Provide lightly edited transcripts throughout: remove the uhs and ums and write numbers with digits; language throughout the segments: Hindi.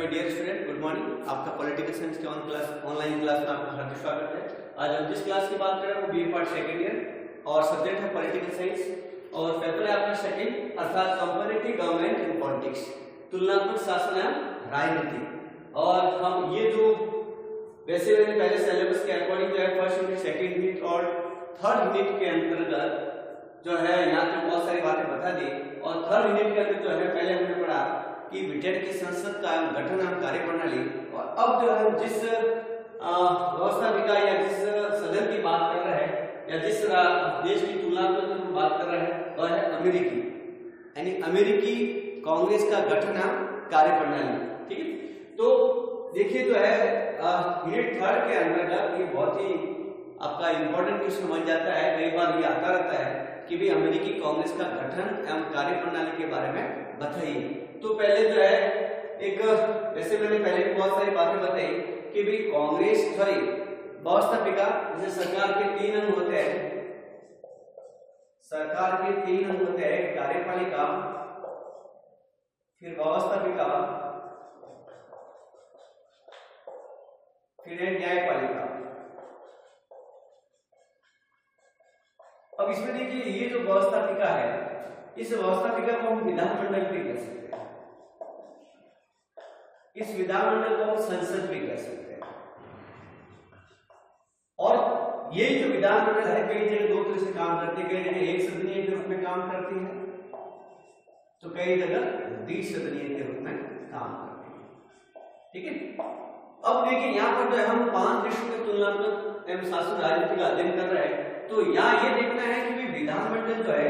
My dear student, good morning. आपका पॉलिटिकल साइंस के ऑनलाइन क्लास में आपका हार्दिक स्वागत है। आज हम जिस क्लास की बात कर रहे हैं वो बीए पार्ट सेकेंड ईयर और सब्जेक्ट है पॉलिटिकल साइंस और पेपर है आपका सेकेंड अर्थात कंपैरेटिव गवर्नमेंट इन पॉलिटिक्स, तुलनात्मक शासन एवं राजनीति। और हम ये जो वैसे मैंने पहले सिलेबस के अकॉर्डिंग जो है फर्स्ट यूनिट, सेकेंड यूनिट और थर्ड यूनिट के अंतर्गत जो है यहाँ पे बहुत सारी बातें बता दी। और थर्ड यूनिट के अंदर जो है पहले हमने पढ़ा कि ब्रिटेन की संसद का गठन एवं कार्यप्रणाली, और अब जो है जिस व्यवस्था विकास या जिस सदन की बात कर रहे हैं या जिस देश की तुलना में हम बात कर रहे हैं वह है अमेरिकी, यानी अमेरिकी कांग्रेस का गठन एवं कार्यप्रणाली। ठीक है, तो देखिए जो है यूनिट थर्ड के अंतर्गत ये बहुत ही आपका इंपॉर्टेंट क्वेश्चन बन जाता है। कई बार ये आता रहता है कि भाई अमेरिकी कांग्रेस का गठन एवं कार्यप्रणाली के बारे में बताइए। तो पहले जो है एक वैसे मैंने पहले भी बहुत सारी बातें बताई कि भाई कांग्रेस व्यवस्थापिका, जैसे सरकार के तीन अंग होते हैं, सरकार के तीन अंग होते हैं, कार्यपालिका, फिर व्यवस्थापिका, फिर है न्यायपालिका। अब इसमें देखिए ये जो व्यवस्थापिका है, इस व्यवस्थापिका को हम विधानमंडल भी कह सकते हैं, इस विधानमंडल को हम संसद भी कह सकते हैं। और ये जो विधानमंडल है कई जगह दो तरह से काम करती है, कई जगह एक सदनीय के रूप में काम करती है तो कई जगह द्विसदनीय के रूप में काम करती है। ठीक है, अब देखिए यहाँ पर जो है हम 5 देशों के तुलनात्मक एवं शासन राजनीति का अध्ययन कर रहे हैं। तो यहाँ ये देखना है कि विधानमंडल जो है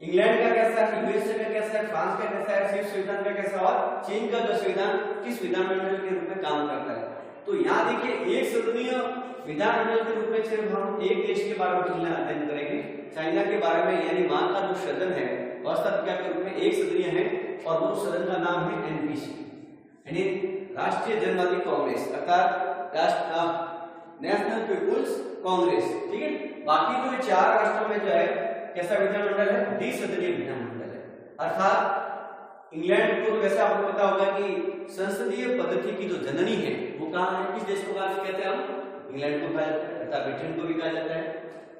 इंग्लैंड का कैसा है, यूएसए का कैसा है, फ्रांस का कैसा है, स्विस संविधान का कैसा है और चीन का जो संविधान किस विधानमंडल के रूप में काम करता है। तो यहाँ देखिए एक सदनीय विधानमंडल के रूप में सिर्फ हम एक देश के बारे में तुलना अध्ययन करेंगे, चाइना के बारे में, यानी वहां का जो सदन है व्यवस्थापिका के रूप में एक सदनीय है और वो सदन का नाम है एनपीसी, यानी राष्ट्रीय जनवादी कांग्रेस अर्थात नेशनल पीपुल्स कांग्रेस। ठीक है, बाकी जो 4 राष्ट्रों में जो है कैसा विधानमंडल है, द्विसदनीय विधानमंडल है। अर्थात इंग्लैंड को वैसे आपको पता होगा कि संसदीय पद्धति की जो जननी है वो कहाँ है, किस देश को कहते हैं हम, इंग्लैंड को कहा जाता है, अर्थात ब्रिटेन को भी कहा जाता है।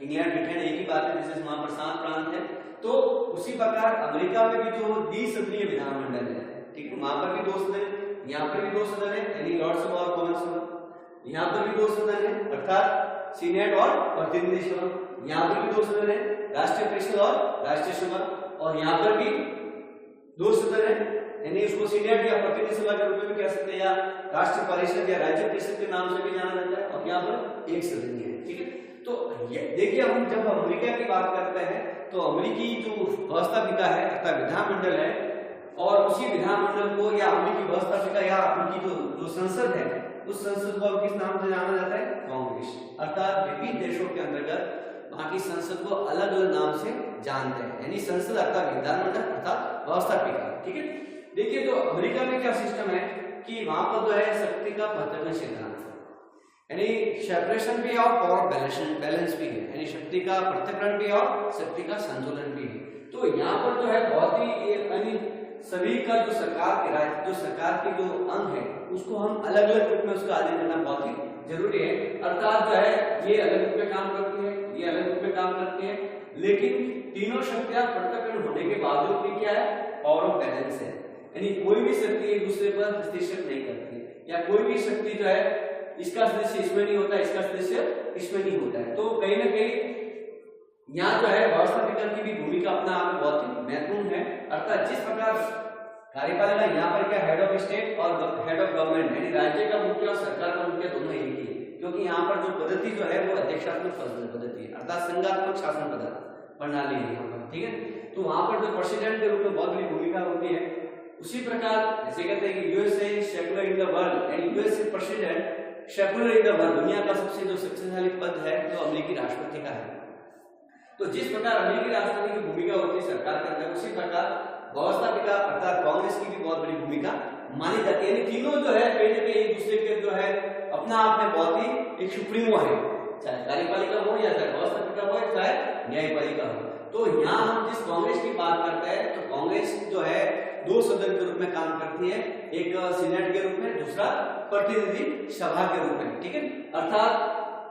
इंग्लैंड ब्रिटेन एक ही बात है, जैसे वहां पर 7 प्रांत है। तो उसी प्रकार अमेरिका में भी जो द्विसदनीय विधानमंडल है, ठीक है, वहां पर भी 2 सदन, यहाँ पर भी 2 सदन है, यानी लॉर्ड्स और कॉमन सदन, यहाँ पर भी 2 सदन है अर्थात सीनेट और प्रतिनिधि सभा, यहाँ पर भी 2 सदन है, राष्ट्रीय परिषद और राष्ट्रीय सभा, और यहाँ पर भी 2 सदन है, यानी उसको सीनेट या प्रतिनिधि सभा के रूप में भी कह सकते हैं या राष्ट्रीय परिषद या राज्य परिषद के नाम से भी जाना जाता है, और यहाँ पर एक सदन है। ठीक है, तो देखिए हम जब अमेरिका की बात करते हैं तो अमेरिकी जो व्यवस्थापिका है अर्थात विधानमंडल है, और उसी विधानमंडल को या अमेरिकी व्यवस्थापिका या उनकी जो संसद है उस संसद को किस नाम से जाना जाता है, कांग्रेस। अर्थात विभिन्न देशों के अंतर्गत वहां की संसद को अलग अलग नाम से जानते हैं, यानी संसद अर्थात विधानमंडल अर्थात व्यवस्थापिका। ठीक है, देखिए तो अमेरिका में क्या सिस्टम है कि वहां पर जो है शक्ति का पृथक्करण सिद्धांत है, यानी सेपरेशन भी और पावर बैलेंस भी है, यानी शक्ति का पृथक्करण भी और शक्ति का संतुलन भी है। तो यहाँ पर जो है बहुत ही सभी का जो सरकार के जो अंग है उसको हम अलग अलग रूप में उसका अध्ययन करना बहुत ही जरूरी है। अर्थात जो है ये अलग रूप में काम करती है, ये अलग रूप में काम करती है, लेकिन तीनों शक्तियां पृथक्करण होने के बावजूद भी क्या है, पावर ऑफ बैलेंस है, यानी कोई भी शक्ति एक दूसरे पर हस्तक्षेप नहीं करती, या कोई भी शक्ति जो है इसका सदस्य इसमें नहीं होता, इसका सदस्य इसमें नहीं होता है। तो कहीं ना कहीं यहाँ जो है व्यवस्थापिका की भी भूमिका अपना आप बहुत ही महत्वपूर्ण है। अर्थात जिस प्रकार कार्यपालिका यहाँ पर क्या हेड ऑफ स्टेट और हेड ऑफ गवर्नमेंट, यानी राज्य का मुख्य और सरकार का मुख्य दोनों एक ही है, क्योंकि यहाँ पर जो पद्धति जो है वो अध्यक्षात्मक पद्धति है अर्थात संघात्मक शासन प्रणाली है यहाँ पर। ठीक है, तो वहां पर जो प्रेसिडेंट के रूप में बहुत बड़ी भूमिका होती है। उसी प्रकार जैसे कहते हैं कि USA secular in the world, यानी USA president secular in the world, दुनिया का सबसे जो शक्तिशाली पद है जो अमेरिकी राष्ट्रपति का है। तो जिस प्रकार अमेरिकी राष्ट्रपति की भूमिका होती है सरकार के अंदर, उसी प्रकार व्यवस्थापिका अर्थात कांग्रेस की भी बहुत बड़ी भूमिका मानी जाती है। यानी तीनों जो है कहीं ना कहीं एक दूसरे के जो है अपना आप में बहुत ही एक सुप्रीमो है, चाहे कार्यपालिका हो या चाहे व्यवस्थापिका हो या चाहे न्यायपालिका हो। तो यहाँ हम जिस कांग्रेस की बात करते हैं तो कांग्रेस जो है दो सदन के रूप में काम करती है, एक सीनेट के रूप में, दूसरा प्रतिनिधि सभा के रूप में, ठीक है। अर्थात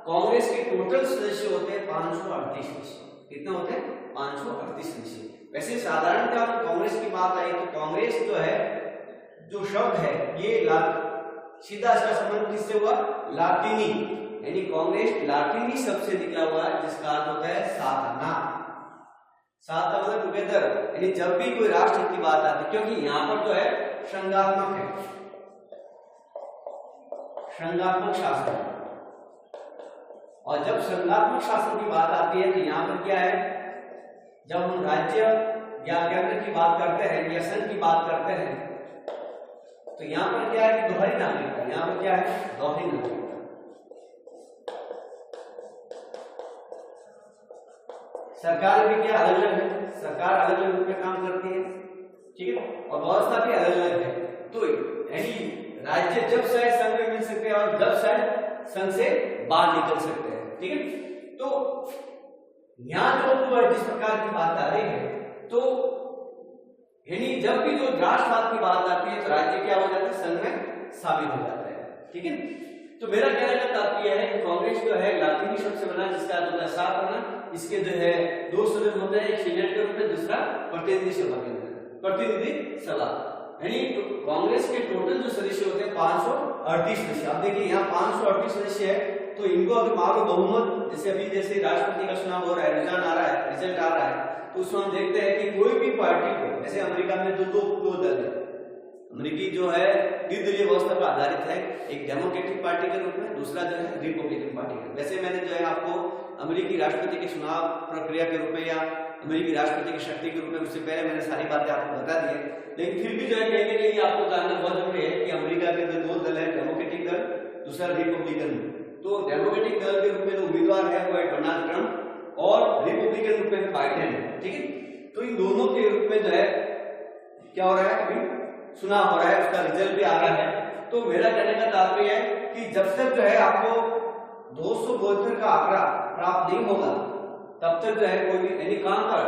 कांग्रेस के टोटल सदस्य होते हैं 538 सदस्य। कितने होते हैं? 538 सदस्य। वैसे साधारणतः कांग्रेस की बात आई तो कांग्रेस जो है, जो शब्द है ये सीधा इसका संबंध किससे हुआ? लातीनी, यानी कांग्रेस लातीनी शब्द से निकला हुआ है, जिसका अर्थ होता है साधना। साथ का मतलब टुगेदर, यानी जब भी कोई राष्ट्र की बात आती है, क्योंकि यहाँ पर जो है संघात्मक है, संघात्मक शासन, और जब संघात्मक शासन की बात आती है तो यहाँ पर क्या है, जब हम राज्य या केंद्र की बात करते हैं या संघ की बात करते हैं तो यहाँ पर क्या है कि दोहरी नागरिकता, यहाँ पर क्या है? दोहरी नागरिकता। सरकार भी क्या अलग अलग है, सरकार अलग अलग रूप में काम करती है, ठीक है, और व्यवस्था भी अलग अलग है। तो यानी राज्य जब चाहे संघ में मिल सकते हैं और जब चाहे संघ से बाहर निकल सकते हैं, ठीक है। तो यहाँ जो जिस प्रकार की बात आ रही है, तो यानी जब भी जो राष्ट्रवाद की बात आती है तो राज्य क्या हो जाता है? संघ में शामिल हो जाता है, ठीक है। तो मेरा कहने का तात्पर्य है कि कांग्रेस जो है लातीनी शब्द से बना, जिसका अर्थ होता है साथ होना। इसके जो है दो सदन होते हैं, एक सीनेट के रूप में, दूसरा प्रतिनिधि सभा के रूप में, प्रतिनिधि सभा। यानी कांग्रेस के टोटल जो सदस्य होते हैं 538 सदस्य। अब देखिए यहाँ 538 सदस्य है, तो इनको अगर मान लो बहुमत, जैसे अभी जैसे राष्ट्रपति का चुनाव हो रहा है, रिजल्ट आ रहा है, तो उसमें हम देखते हैं कि कोई भी पार्टी को, जैसे अमेरिका में जो दो दल है, अमेरिकी जो है द्विदलीय व्यवस्था पर आधारित है, एक डेमोक्रेटिक पार्टी के रूप में, दूसरा जो है रिपब्लिकन पार्टी का। वैसे मैंने जो है आपको अमेरिकी राष्ट्रपति के चुनाव प्रक्रिया के रूप में या अमेरिकी राष्ट्रपति की शक्ति के रूप में उससे पहले मैंने सारी बातें आपको बता दी है, लेकिन फिर भी जो है कहीं ना कहीं आपको जानना बहुत जरूरी है कि अमेरिका के दो दल है, डेमोक्रेटिक दल, दूसरा रिपब्लिकन। तो डेमोक्रेटिक दल के रूप में जो उम्मीदवार है वो है डोनाल्ड ट्रंप, और रिपब्लिकन रूप में बाइडेन, ठीक है। तो इन दोनों के रूप में जो है क्या हो रहा है, अभी चुनाव हो रहा है, उसका रिजल्ट भी आ रहा है। तो मेरा कहने का तात्पर्य है कि जब तक जो है आपको 272 का आंकड़ा प्राप्त नहीं होगा तब तक जो है कोई भी, यानी कहां पर?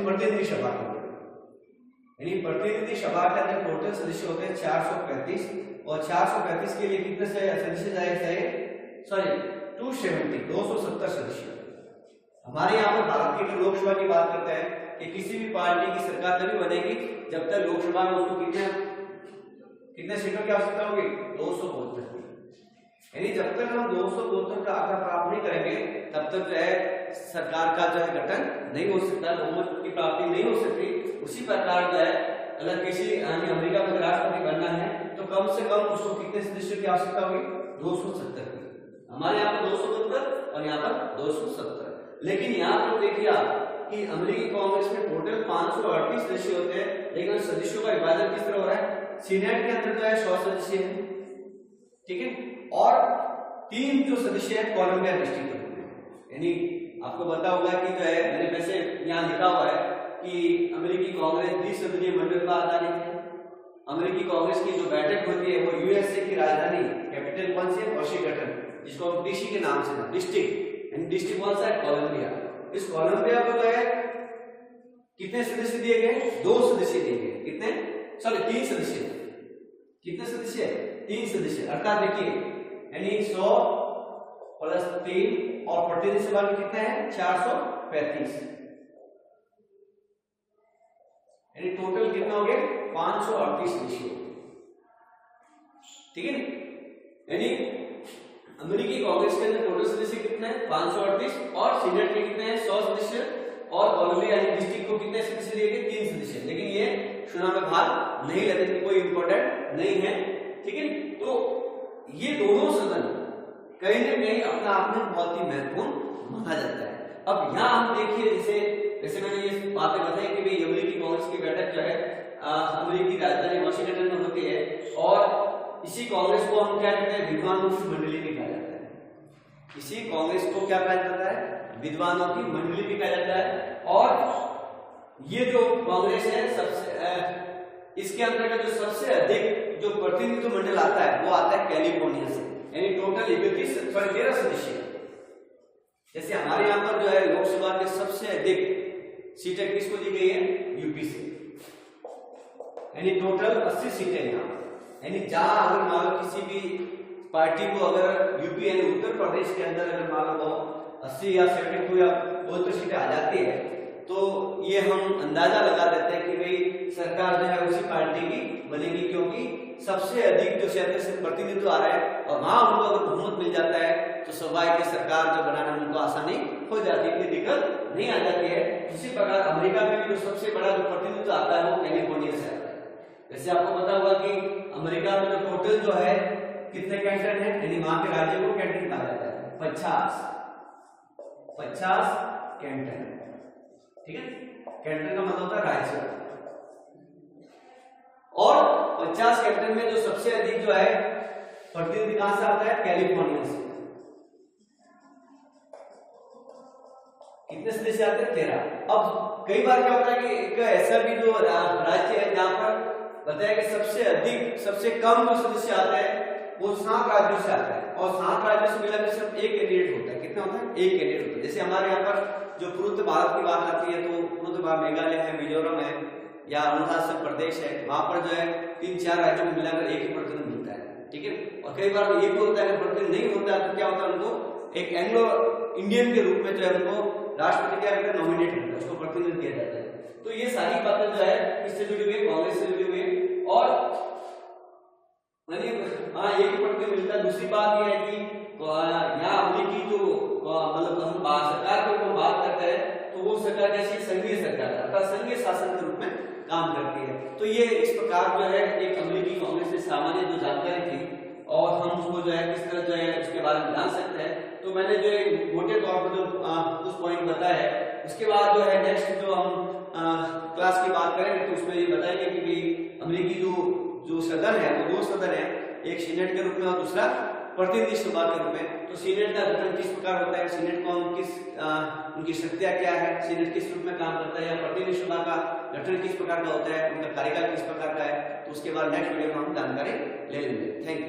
प्रतिनिधि सभा के, यानी प्रतिनिधि सभा का जो टोटल सदस्य होते हैं 435, और 435 के लिए कितने सदस्य चाहिए? सॉरी 270 सदस्य। हमारे यहाँ पर भारत की लोकसभा की बात करते हैं कि किसी भी पार्टी की सरकार तभी बनेगी जब तक लोकसभा में उसको कितने सीटों की आवश्यकता होगी? 272। यानी जब तक हम 272 का आंकड़ा प्राप्त नहीं करेंगे तब तक जो है सरकार का जो है गठन नहीं हो सकता, बहुमत की प्राप्ति नहीं हो सकती। उसी प्रकार जो है अगर किसी अमेरिका में राष्ट्रपति बनना है तो कम से कम उसको कितने सदस्यों की आवश्यकता होगी? 270 की। हमारे यहाँ पर 272 और यहाँ पर 270। लेकिन यहाँ पर देखिए आप कि अमेरिकी कांग्रेस में टोटल 538 सदस्य होते हैं, लेकिन सदस्यों का विभाजन किस तरह हो रहा है? सीनेट के अंदर जो है 100 सदस्य है, ठीक है, और 3 जो सदस्य है कोलंबिया डिस्ट्रिक्ट में। यानी आपको पता होगा कि जो है मैंने वैसे यहाँ लिखा हुआ है कि अमेरिकी कांग्रेस द्विसदनीय मंडल पर आधारित है। अमेरिकी कांग्रेस की जो बैठक होती है वो यूएसए की राजधानी कैपिटल कौन से? वॉशिंगटन, जिसको हम डीसी के नाम से, डिस्ट्रिक्ट कौन सा है? कोलंबिया। इस कोलंबिया को जो है कितने सदस्य दिए गए? 2 सदस्य दिए गए। कितने? सॉरी 3 सदस्य। कितने सदस्य? 3 सदस्य। अर्थात देखिए यानी 100 प्लस 3 और प्रतिनिधि सभा में कितने हैं? 435, यानी टोटल कितना हो गए? 538 सदस्य, ठीक है। यानी अमेरिकी कांग्रेस के अंदर टोटल सदस्य कितने हैं? 538, और सीनेट में कितने हैं? 100 सदस्य, और कोलंबिया डिस्ट्रिक्ट को कितने सदस्य दिए गए? 3 सदस्य। लेकिन ये चुनाव में भाग नहीं लेते, कोई इंपॉर्टेंट नहीं है, ठीक है। तो ये दोनों सदन कहीं ना कहीं अपना आप में बहुत ही महत्वपूर्ण माना जाता है। अब यहाँ हम देखिए, जैसे मैंने ये बातें बताई कि भाई अमेरिकी कांग्रेस की बैठक जो है अमेरिकी राजधानी वॉशिंगटन में होती है, और इसी कांग्रेस को हम क्या कहते हैं? विद्वानों की मंडली भी कहा जाता है। इसी कांग्रेस को क्या कहा जाता है? विद्वानों की मंडली भी कहा जाता है। और ये जो कांग्रेस है सबसे इसके अंतर्गत जो सबसे अधिक जो प्रतिनिधित्व मंडल आता है वो आता है कैलिफोर्निया से, यानी टोटल 13 सदस्य। जैसे हमारे यहाँ पर जो है लोकसभा के सबसे अधिक सीटें किसको दी गई है? यूपी से। यानी टोटल 80 सीटें यहाँ, यानी जहां अगर मान लो किसी भी पार्टी को अगर यूपी यानी उत्तर प्रदेश के अंदर अगर मान लो 80 या 72 या 72 सीटें आ जाती है, तो ये हम अंदाजा लगा देते हैं कि भाई सरकार जो है उसी पार्टी की बनेगी, क्योंकि सबसे अधिक जो क्षेत्र से प्रतिनिधित्व आ रहा है और वहां उनको अगर बहुमत मिल जाता है तो स्वाभाविक सरकार जो बनाना उनको आसानी हो जाती है, कोई दिक्कत नहीं आ जाती है। इसी प्रकार अमेरिका में भी जो सबसे बड़ा जो प्रतिनिधित्व आता है वो कैलिफोर्निया से आता है। वैसे आपको पता होगा कि अमेरिका में जो टोटल जो है कितने कैंटन है, यानी वहां के राज्य को कैंटन कहा जाता है, 50 कैंटन, ठीक है। कैंटन का मतलब होता है राज्य, और 50 कैंटन में जो सबसे अधिक जो है प्रतिनिधि कहां से आता है, कैलिफोर्निया से। कितने सदस्य आते हैं, 13। अब कई बार क्या होता है कि एक ऐसा भी जो राज्य है जहां पर बताया कि सबसे अधिक सबसे कम जो सदस्य आते हैं वो 7 राज्यों से आता है, और 7 राज्यों से मिलाकर सिर्फ एक कैंडिडेट होता है। कितना होता है, एक कैंडिडेट होता है। जैसे हमारे यहाँ पर जो पूर्व भारत की बात आती है तो पूर्व भारत मेघालय है, मिजोरम है या अरुणाचल प्रदेश है, वहां पर जो है 3-4 राज्यों में मिलाकर एक ही प्रतिनिधि मिलता है, ठीक है। और कई बार ये भी होता है कि प्रतिनिधि नहीं होता है तो क्या होता है, उनको एक एंग्लो इंडियन के रूप में जो है उनको राष्ट्रपति क्या करते हैं, नॉमिनेट करते हैं, उसको प्रतिनिधि दिया जाता है। तो ये सारी बातें जो है इससे जुड़ी हुई है, कांग्रेस से जुड़ी हुई है, और हाँ एक ही प्रतिनिधि मिलता है। दूसरी बात यह है कि यहाँ अमेरिकी जो मतलब हम सरकार की बात करते हैं तो वो सरकार कैसी संघीय सरकार अर्थात संघीय शासन के रूप में काम करती है। तो ये इस प्रकार जो है एक अमेरिकी कांग्रेस से सामान्य जो जानकारी थी और हम उसको जो है किस तरह जो है उसके बारे में जान सकते हैं। तो मैंने जो है मोटे तौर पर जो कुछ पॉइंट बताया है, उसके बाद जो है नेक्स्ट जो हम क्लास की बात करेंगे तो उसमें ये बताएंगे कि भाई अमेरिकी जो सदन है वो 2 सदन है, एक सीनेट के रूप में और दूसरा प्रतिनिधि सभा के रूप में। तो सीनेट का गठन किस प्रकार होता है, सीनेट को हम उनकी शक्तियां क्या है, सीनेट किस रूप में काम करता है, या प्रतिनिधि सभा का गठन किस प्रकार का होता है, उनका कार्यकाल किस प्रकार का है, तो उसके बाद नेक्स्ट वीडियो में हम जानकारी ले लेंगे। Thank you.